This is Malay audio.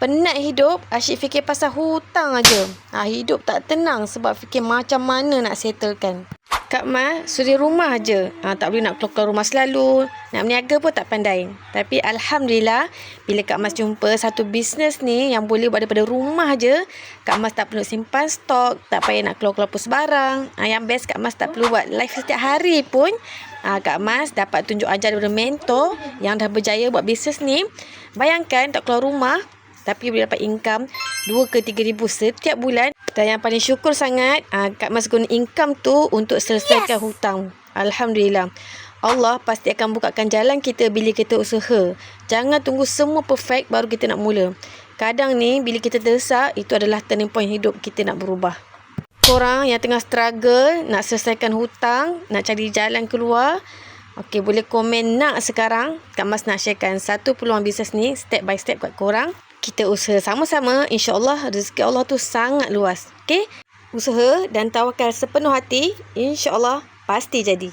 Penat hidup, asyik fikir pasal hutang aja. Hidup tak tenang sebab fikir macam mana nak settlekan. Kak Mas, suri rumah aje. Tak boleh nak keluar rumah selalu. Nak berniaga pun tak pandai. Tapi Alhamdulillah, bila Kak Mas jumpa satu bisnes ni yang boleh buat daripada rumah aje, Kak Mas tak perlu simpan stok, tak payah nak keluar-keluar pun sebarang. Yang best, Kak Mas tak perlu buat live setiap hari pun. Kak Mas dapat tunjuk ajar daripada mentor yang dah berjaya buat bisnes ni. Bayangkan tak keluar rumah, tapi boleh dapat income 2 ke 3 ribu setiap bulan. Dan yang paling syukur sangat, Kak Mas guna income tu untuk selesaikan hutang. Alhamdulillah. Allah pasti akan bukakan jalan kita bila kita usaha. Jangan tunggu semua perfect baru kita nak mula. Kadang ni bila kita terdesak, itu adalah turning point hidup kita nak berubah. Korang yang tengah struggle nak selesaikan hutang, nak cari jalan keluar, okey, boleh komen nak sekarang. Kak Mas nak sharekan satu peluang bisnes ni step by step kat korang. Kita usaha sama-sama, insya-Allah rezeki Allah tu sangat luas. Okey? Usaha dan tawakal sepenuh hati, insya-Allah pasti jadi.